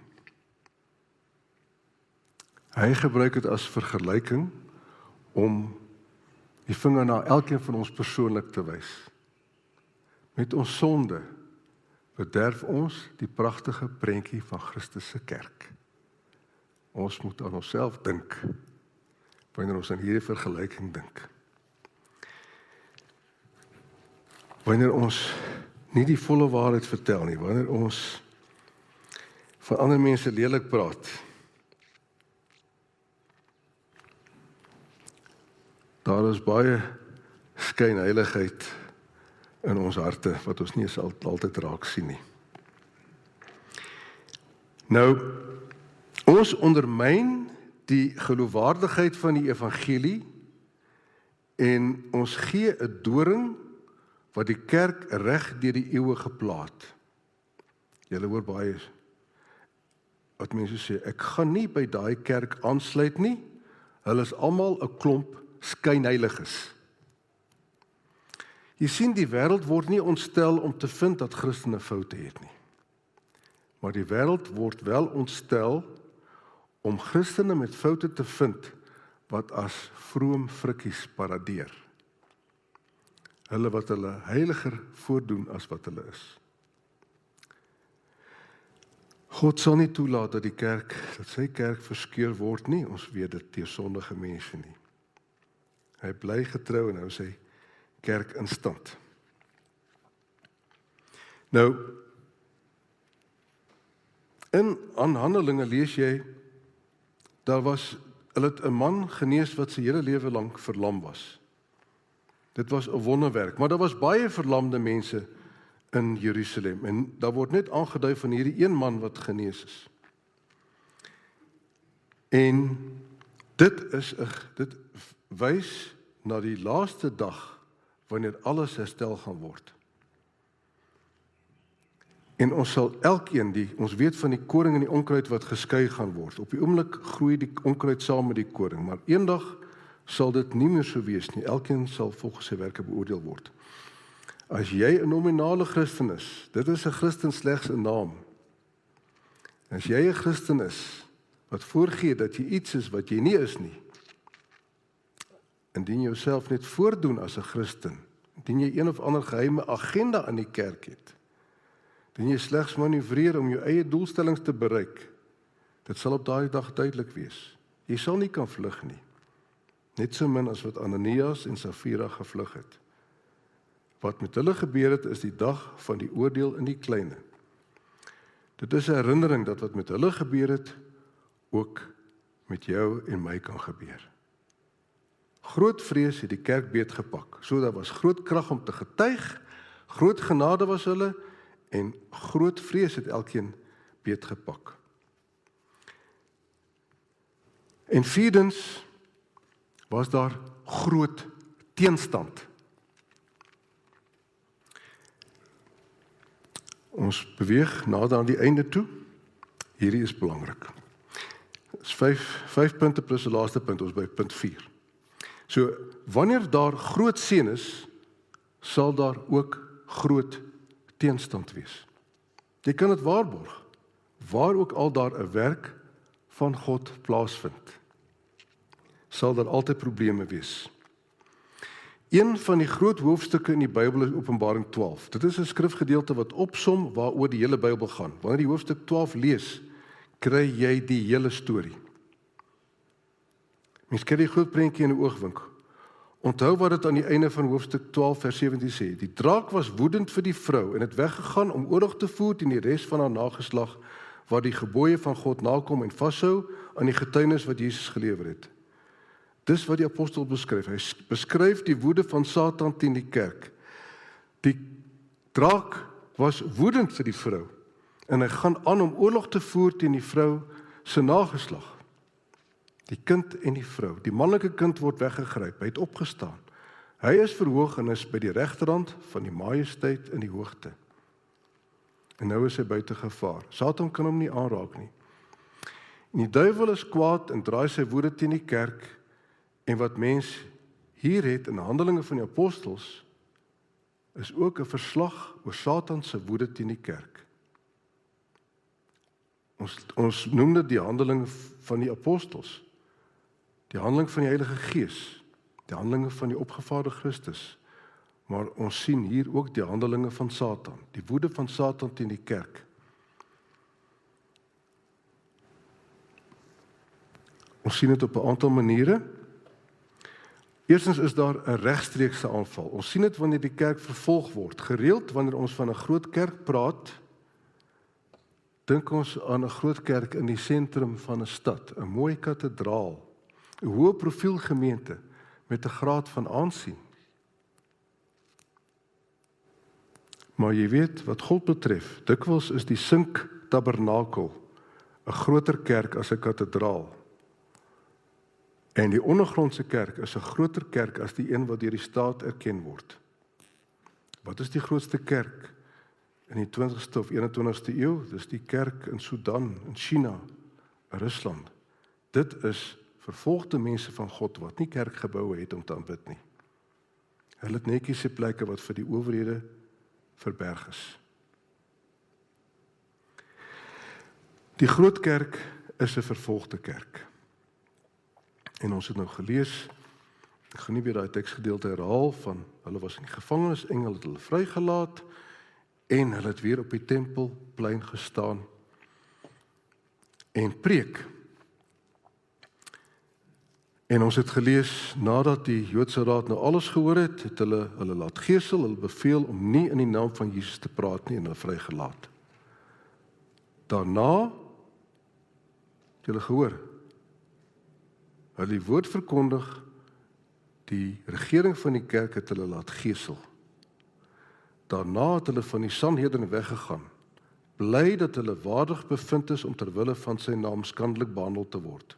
Hy gebruik dit as vergelyking om die vinger na elkeen van ons persoonlik te wys. Met ons sonde bederf ons die pragtige prentjie van Christus se kerk. Ons moet aan onsself dink wanneer ons aan hierdie vergelyking dink. Wanneer ons nie die volle waarheid vertel nie, wanneer ons van ander mense lelik praat, daar is baie skynheiligheid in ons harte, wat ons nie altyd raak sien nie. Nou, ons ondermyn die geloofwaardigheid van die evangelie, en ons gee 'n doring wat die kerk reg deur die eeue geplaat. Julle hoor baie wat mense sê, ek gaan nie by daai kerk aansluit nie, hulle is almal 'n klomp skynheiliges. Jy sien, die wêreld word nie ontstel om te vind dat Christene foute het nie. Maar die wêreld word wel ontstel om Christene met foute te vind wat as vroom frikkies paradeer. Hulle wat hulle heiliger voordoen as wat hulle is. God sal nie toelaat dat sy kerk verskeur word nie, ons weet dit, deur sondige mense nie. Hy bly getrou en hou sy kerk in stand. Nou, in Handelinge lees jy, hulle het 'n man genees wat sy hele lewe lank verlam was. Dit was 'n wonderwerk, maar daar was baie verlamde mense in Jerusalem en daar word net aangedui van hierdie een man wat genees is. En dit wys na die laaste dag wanneer alles herstel gaan word. En ons sal elkeen, ons weet van die koring en die onkruid wat geskei gaan word. Op die oomblik groei die onkruid saam met die koring, maar eendag sal dit nie meer so wees nie. Elkeen sal volgens sy werke beoordeel word. As jy 'n nominale Christen is, dit is 'n Christen slegs 'n naam. As jy 'n Christen is wat voorgee dat jy iets is wat jy nie is nie, indien jy jouself net voordoen as 'n Christen, indien jy een of ander geheime agenda in die kerk het, indien jy slegs manoeuvreer om jou eie doelstellings te bereik, dit sal op daardie dag duidelik wees. Jy sal nie kan vlug nie. Net so min as wat Ananias en Safira gevlug het. Wat met hulle gebeur het, is die dag van die oordeel in die kleine. Dit is 'n herinnering dat wat met hulle gebeur het, ook met jou en my kan gebeur. Groot vrees het die kerk beetgepak. So daar was groot krag om te getuig, groot genade was hulle, en groot vrees het elkeen beetgepak. En vierdens was daar groot teenstand. Ons beweeg nader aan die einde toe. Hierdie is belangrik. Dit is 5 punte plus die laaste punt, ons by punt 4. So, wanneer daar groot seën is, sal daar ook groot teenstand wees. Jy kan dit waarborg, waar ook al daar 'n werk van God plaasvind, sal daar altyd probleme wees. Een van die groot hoofstukke in die Bybel is Openbaring 12. Dit is 'n skrifgedeelte wat opsom waaroor die hele Bybel gaan. Wanneer jy hoofstuk 12 lees, kry jy die hele storie. Mens kry die groot prentjie in 'n oogwink. Onthou wat dit aan die einde van hoofstuk 12 vers 17 sê. Die draak was woedend vir die vrou en het weggegaan om oorlog te voer teen die res van haar nageslag wat die gebooie van God nakom en vashou aan die getuienis wat Jesus gelewer het. Dis wat die apostel beskryf. Hy beskryf die woede van Satan teen die kerk. Die draak was woedend vir die vrou en hy gaan aan om oorlog te voer teen die vrou se nageslag. Die kind en die vrou. Die manlike kind word weggegryp. Hy het opgestaan. Hy is verhoog en is by die regterhand van die majesteit in die hoogte. En nou is hy buite gevaar. Satan kan hom nie aanraak nie. En die duiwel is kwaad en draai sy woede teen die kerk. En wat mens hier het in Handelinge van die Apostels, is ook 'n verslag oor Satan se woede teen die kerk. Ons noem dit die Handelinge van die Apostels. Die handeling van die Heilige Gees, die handelinge van die opgevaarde Christus, maar ons sien hier ook die handelinge van Satan, die woede van Satan teen die kerk. Ons sien dit op 'n aantal maniere. Eerstens is daar 'n regstreekse aanval. Ons sien dit wanneer die kerk vervolg word. Gereeld wanneer ons van 'n groot kerk praat, dink ons aan 'n groot kerk in die sentrum van 'n stad, 'n mooi kathedraal, 'n hoë profiel gemeente met 'n graad van aansien. Maar jy weet, wat God betref, dikwels is die Sink Tabernakel 'n groter kerk as 'n kathedraal. En die ondergrondse kerk is 'n groter kerk as die een wat deur die staat erken word. Wat is die grootste kerk in die 20ste of 21ste eeu? Dis die kerk in Sudan, in China, in Rusland. Dit is vervolgde mense van God wat nie kerkgeboue het om te aanbid nie. Hulle het netjies se plekke wat vir die owerhede verberg is. Die groot kerk is 'n vervolgde kerk. En ons het nou gelees, ek gaan nie weer daai teksgedeelte herhaal van hulle was in die gevangenis, engele het hulle vrygelaat en hulle het weer op die tempelplein gestaan en preek. En ons het gelees, nadat die Joodse raad nou alles gehoor het, het hulle laat gesel, hulle beveel om nie in die naam van Jesus te praat nie en hulle vrygelaat. Daarna, het hulle gehoor, hulle die woord verkondig Die regering van die kerk het hulle laat gesel. Daarna het hulle van die Sanhedrin weggegaan, bly dat hulle waardig bevind is om ter wille van sy naam skandelik behandel te word.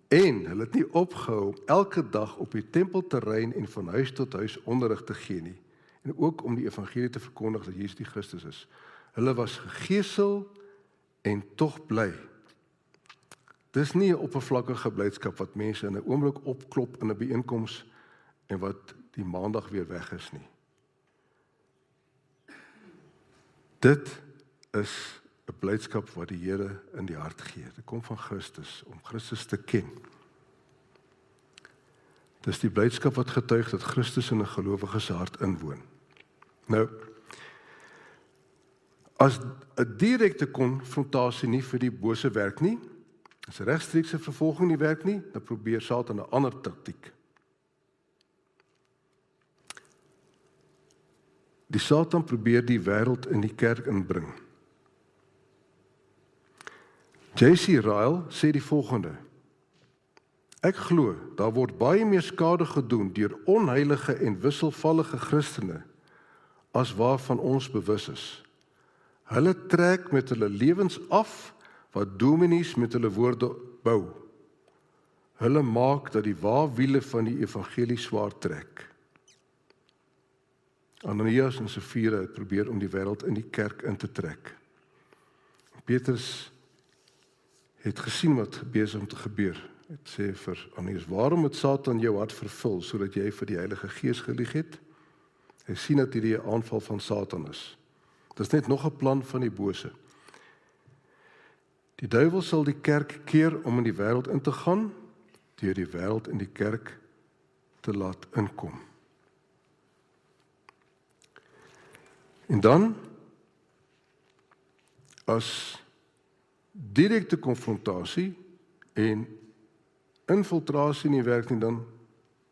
En hulle het nie opgehou om elke dag op die tempelterrein en van huis tot huis onderrig te gee nie, en ook om die evangelie te verkondig dat Jesus die Christus is. Hulle was gegesel en tog bly. Dis nie 'n oppervlakkige blydskap wat mense in 'n oomblik opklop in 'n byeenkoms en wat die maandag weer weg is nie. Dit is 'n blydskap wat die Here in die hart gee. Dit kom van Christus, om Christus te ken. Dis die blydskap wat getuig dat Christus in 'n gelowige se hart inwoon. Nou, as 'n direkte konfrontasie nie vir die bose werk nie, as 'n regstreekse vervolging nie werk nie, dan probeer Satan 'n ander taktiek. Die Satan probeer die wêreld in die kerk inbring. J.C. Ryle sê die volgende: Ek glo, daar word baie meer skade gedoen deur onheilige en wisselvallige Christene as waarvan ons bewus is. Hulle trek met hulle lewens af wat dominees met hulle woorde bou. Hulle maak dat die wawiele van die evangelie swaar trek. Ananias en Safira het probeer om die wêreld in die kerk in te trek. Petrus het gesien wat besig om te gebeur. Het sê vir Ananias: waarom het Satan jou hart vervul sodat jy vir die Heilige Gees gelieg het? Hy sien dat hierdie 'n aanval van Satan is. Dit is net nog 'n plan van die bose. Die duiwel sal die kerk keer om in die wêreld in te gaan, deur die wêreld in die kerk te laat inkom. En dan, as direkte konfrontasie en infiltrasie nie werk nie, dan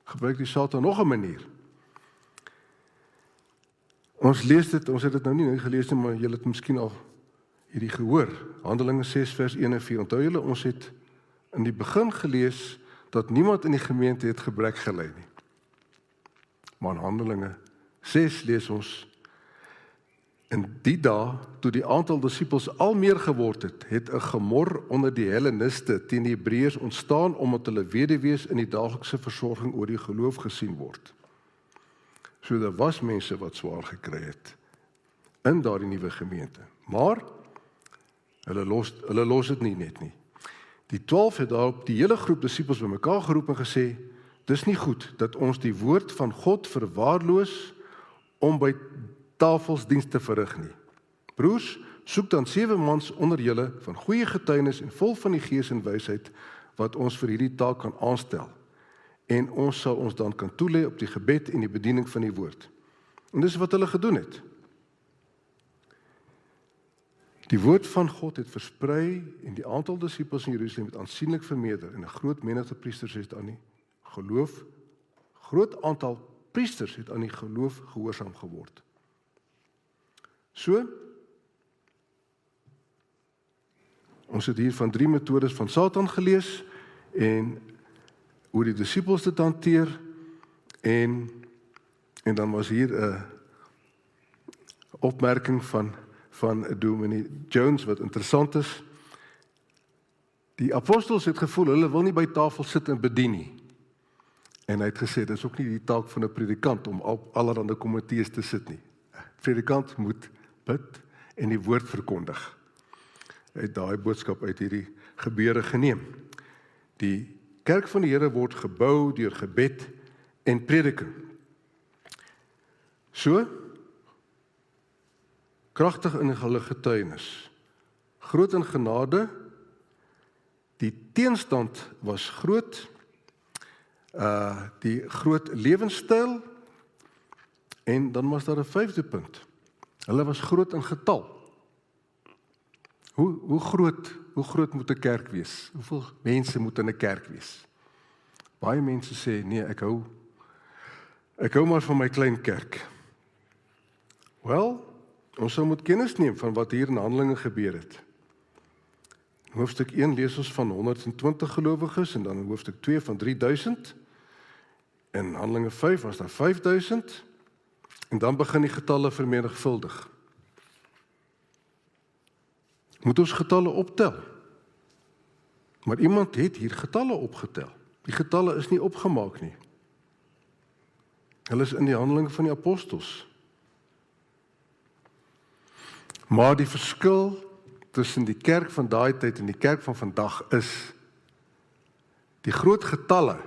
gebruik die Satan nog 'n manier. Ons lees dit, ons het dit nou nie gelees nie, maar julle het miskien al hierdie gehoor. Handelinge 6 vers 1 en 4. Onthou julle, ons het in die begin gelees dat niemand in die gemeente het gebrek gely nie. Maar in Handelinge 6 lees ons: in die dae, toe die aantal disippels al meer geword het, het 'n gemor onder die Helleniste teen die Hebreërs ontstaan omdat hulle weduwees in die daaglikse versorging oor die geloof gesien word. So daar was mense wat swaar gekry het in daardie nuwe gemeente. Maar hulle los dit nie net nie. Die 12 het daarop die hele groep disippels bymekaar geroep en gesê: dis nie goed dat ons die woord van God verwaarloos om by tafels diens te verrig nie. Broers, soek dan 7 mans onder julle van goeie getuienis en vol van die Gees en wysheid wat ons vir hierdie taak kan aanstel. En ons sal ons dan kan toelê op die gebed en die bediening van die woord. En dis wat hulle gedoen het. Die woord van God het versprei en die aantal disippels in Jerusalem het aansienlik vermeerder en 'n groot menigte priesters het aan die geloof, groot aantal priesters het aan die geloof gehoorsaam geword. So, ons het hier van 3 metodes van Satan gelees en hoe die disippels dit hanteer en dan was hier 'n opmerking van Dominee Jones wat interessant is. Die apostels het gevoel hulle wil nie by tafel sit en bedien nie. En hy het gesê dis ook nie die taak van 'n predikant om op allerlei komitees te sit nie. 'n Predikant moet bid en die woord verkondig. Hy het daai boodskap uit hierdie gebeure geneem. Die kerk van die Here word gebou deur gebed en prediking. So, kragtig in hulle getuienis, groot in genade, die teenstand was groot, die groot lewenstyl, en dan was daar 'n 5de punt. Hulle was groot in getal. Hoe groot moet 'n kerk wees? Hoeveel mense moet in 'n kerk wees? Baie mense sê, nee, ek hou maar van my klein kerk. Wel, ons sou moet kennis neem van wat hier in Handelinge gebeur het. In hoofstuk 1 lees ons van 120 gelowiges en dan in hoofstuk 2 van 3000. in Handelinge 5 was daar 5000, en dan begin die getalle vermenigvuldig. Moet ons getalle optel? Maar iemand het hier getalle opgetel. Die getalle is nie opgemaak nie. Hulle is in die Handelinge van die Apostels. Maar die verskil tussen die kerk van daai tyd en die kerk van vandag is, die groot getalle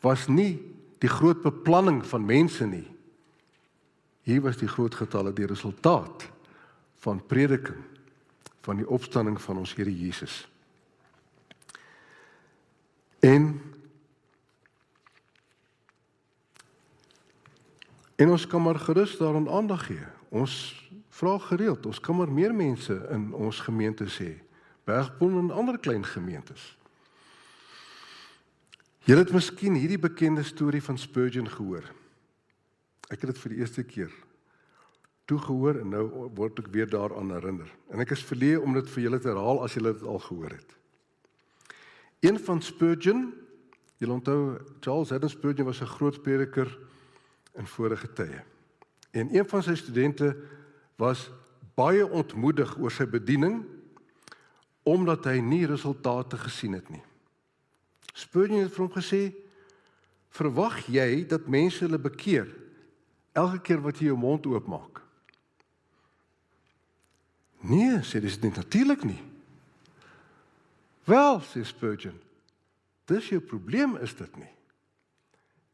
was nie die groot beplanning van mense nie. Hier was die groot getalle die resultaat van prediking, van die opstanding van ons Here Jesus. En ons kan maar gerus daaraan aandag gee. Ons vra gereeld, ons kan maar meer mense in ons gemeentes hê, Bergboom en ander klein gemeentes. Julle het miskien hierdie bekende storie van Spurgeon gehoor. Ek het dit vir die eerste keer toe gehoor en nou word ek weer daaraan herinner. En ek is verleë om dit vir julle te herhaal as julle dit al gehoor het. Een van Spurgeon, julle onthou, Charles Haddon Spurgeon was 'n groot prediker in vorige tye. En een van sy studente was baie ontmoedig oor sy bediening, omdat hy nie resultate gesien het nie. Spurgeon het vir hom gesê, verwag jy dat mense hulle bekeer, elke keer wat jy jou mond oopmaak? Nee, sê dis nie natuurlik nie. Wel, sê Spurgeon, dis jou probleem is dit nie.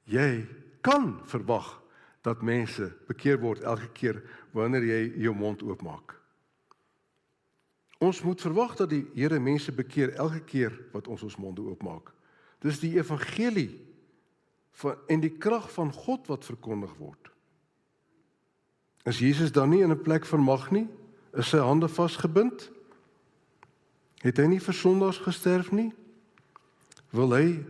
Jy kan verwag dat mense bekeer word elke keer wanneer jy jou mond oopmaak. Ons moet verwag dat die Here mense bekeer elke keer wat ons monde oopmaak. Dis die evangelie en die krag van God wat verkondig word. Is Jesus dan nie in 'n plek van mag nie? Is sy hande vasgebind? Het hy nie vir sondaars gesterf nie? Wil hy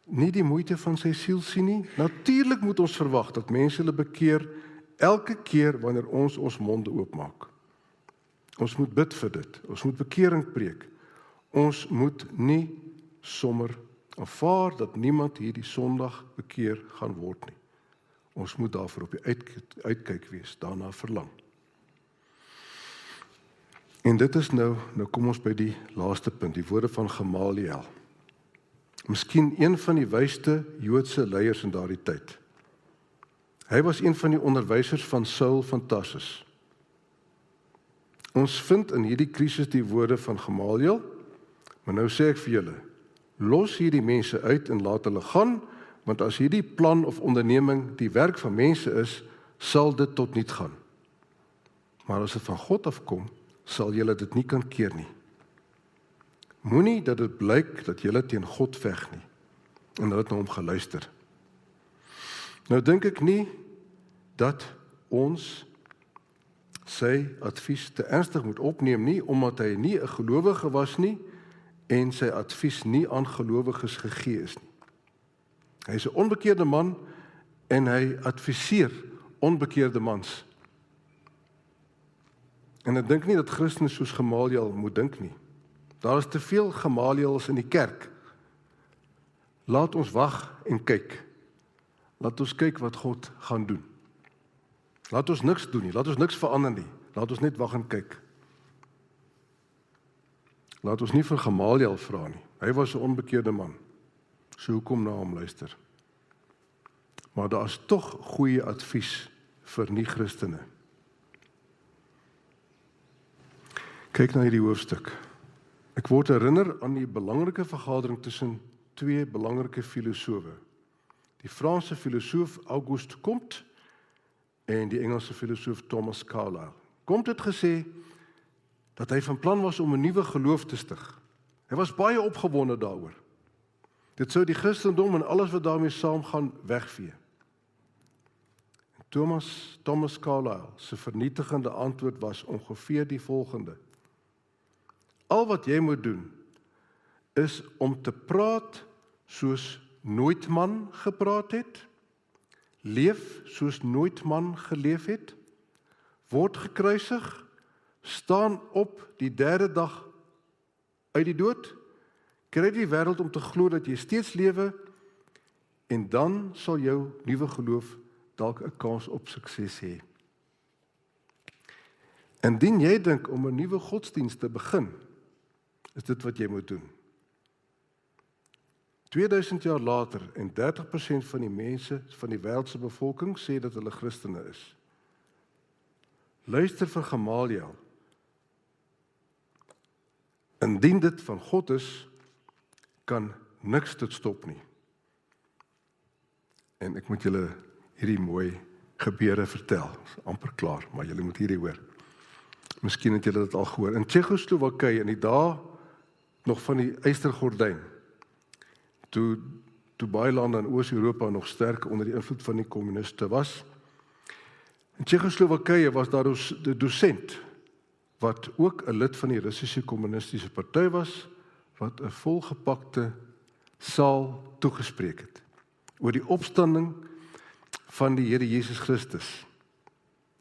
nie die moeite van sy siel sien nie? Natuurlik moet ons verwag dat mense hulle bekeer elke keer wanneer ons monde oopmaak. Ons moet bid vir dit. Ons moet bekering preek. Ons moet nie sommer aanvaar dat niemand hierdie Sondag bekeer gaan word nie. Ons moet daarvoor op die uitkyk wees, daarna verlang. En dit is nou kom ons by die laaste punt, die woorde van Gamaliel. Miskien een van die wysste Joodse leiers in daardie tyd. Hy was een van die onderwysers van Saul van Tarsus. Ons vind in hierdie krisis die woorde van Gamaliel, maar nou sê ek vir julle, los hierdie mense uit en laat hulle gaan, want as hierdie plan of onderneming die werk van mense is, sal dit tot niet gaan. Maar as dit van God afkom, sal julle dit nie kan keer nie. Moenie dat dit blyk dat julle teen God veg nie, en dat het na hom geluister. Nou dink ek nie dat ons sy advies te ernstig moet opneem nie, omdat hy nie 'n gelowige was nie, en sy advies nie aan gelowiges gegee is nie. Hy is 'n onbekeerde man, en hy adviseer onbekeerde mans. En ek dink nie dat Christene soos Gamaliel moet dink nie. Daar is te veel Gamaliels in die kerk. Laat ons wag en kyk. Laat ons kyk wat God gaan doen. Laat ons niks doen nie, laat ons niks verander nie. Laat ons net wag en kyk. Laat ons nie vir Gamaliel vra nie. Hy was 'n onbekeerde man. So hoekom na hom luister? Maar daar is tog goeie advies vir nie-Christene. Kyk na hierdie hoofstuk. Ek word herinner aan die belangrike vergadering tussen twee belangrike filosowe. Die Franse filosoof Auguste Comte en die Engelse filosoof Thomas Carlyle. Comte het gesê dat hy van plan was om 'n nuwe geloof te stig. Hy was baie opgewonde daaroor. Dit sou die Christendom en alles wat daarmee saamgaan wegvee. Thomas Carlyle se vernietigende antwoord was ongeveer die volgende: al wat jy moet doen is om te praat soos nooit man gepraat het, leef soos nooit man geleef het, word gekruisig, staan op die derde dag uit die dood, kry die wêreld om te glo dat jy steeds lewe En dan sal jou nuwe geloof dalk 'n kans op sukses hê. Indien jy dink om 'n nuwe godsdienst te begin, is dit wat jy moet doen. 2000 jaar later en 30% van die mense van die wêreldse bevolking sê dat hulle Christene is. Luister vir Gamaliel. Indien dit van God is, kan niks dit stop nie. En ek moet julle hierdie mooi gebeure vertel. Is amper klaar, maar julle moet hierdie hoor. Miskien het julle dit al gehoor. In Tsjechoslowakye in die dae nog van die Eystergordyn, toe baie lande in Oos-Europa nog sterk onder die invloed van die kommuniste was. In Tsjechoslowakye was daar die dosent, wat ook 'n lid van die Russiese Kommunistiese Party was, wat 'n volgepakte saal toegespreek het, oor die opstanding van die Here Jesus Christus.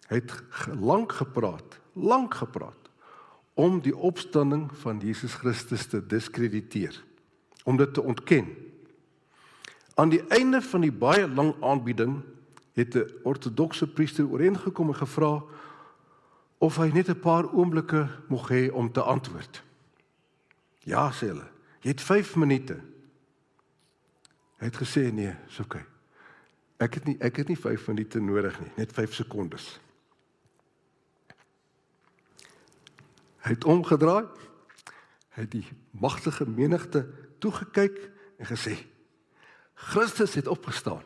Hy het lank gepraat, om die opstanding van Jesus Christus te diskrediteer, om dit te ontken. Aan die einde van die baie lang aanbieding, het 'n ortodokse priester ooreengekom en gevra, of hy net 'n paar oomblikke mocht hê om te antwoord. Ja, sê hulle, jy het 5 minute. Hy het gesê, nee, is oké. Ek het nie 5 minute nodig nie, net 5 sekondes. Hy het omgedraai, hy het die magtige menigte toegekyk en gesê, Christus het opgestaan.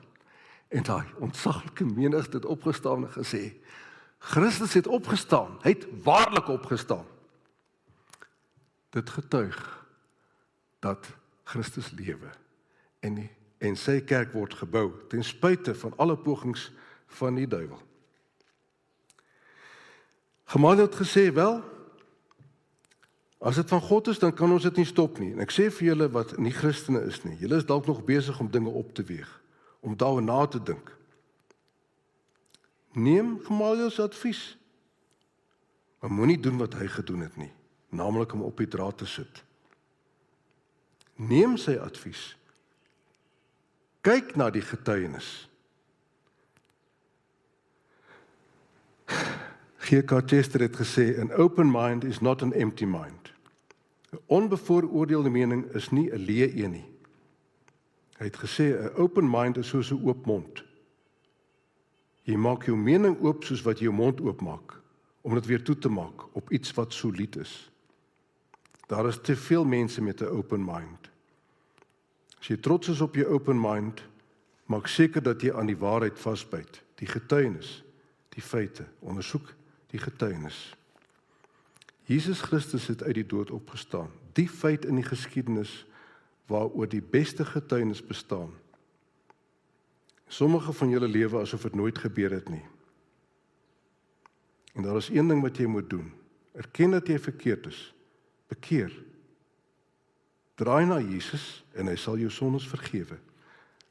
En daai ontsaglike menigte het opgestaan en gesê, Christus het opgestaan, hy het waarlik opgestaan. Dit getuig dat Christus lewe en sy kerk word gebou, ten spyte van alle pogings van die duiwel. Gamaliel het gesê, wel, as dit van God is, dan kan ons dit nie stop nie. En ek sê vir julle wat nie Christene is nie, julle is dalk nog besig om dinge op te weeg, om daaroor na te dink. Neem Gamaliel se advies, maar moenie doen wat hy gedoen het nie, naamlik om op die draad te sit. Neem sy advies, kyk na die getuienis. G.K. Chester het gesê, an open mind is not an empty mind. 'n onbevooroordeelde mening is nie 'n leë een nie. Hy het gesê, 'n open mind is soos 'n oop mond. Jy maak jou mening oop soos wat jy jou mond oopmaak, om dit weer toe te maak op iets wat solied is. Daar is te veel mense met 'n open mind. As jy trots is op jou open mind, maak seker dat jy aan die waarheid vasbyt, die getuienis, die feite, ondersoek die getuienis. Jesus Christus het uit die dood opgestaan, die feit in die geskiedenis waaroor die beste getuienis bestaan. Sommige van julle lewe asof dit nooit gebeur het nie. En daar is een ding wat jy moet doen, erken dat jy verkeerd is, bekeer, draai na Jesus en hy sal jou sondes vergewe.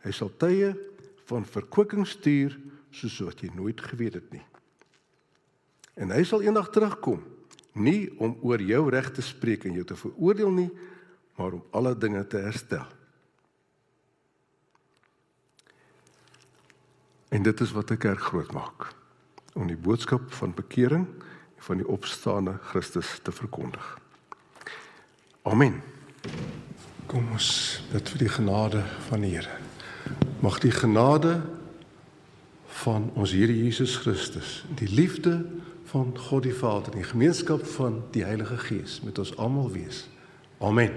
Hy sal tye van verkwikking stuur, soos wat jy nooit geweet het nie. En hy sal eendag terugkom, nie om oor jou reg te spreek en jou te veroordeel nie, maar om alle dinge te herstel. En dit is wat 'n kerk groot maak, om die boodskap van bekering en van die opstaande Christus te verkondig. Amen. Kom ons bid vir die genade van die Here. Mag die genade van ons Here Jesus Christus, die liefde van God die Vader, die gemeenskap van die Heilige Gees met ons almal wees. Amen.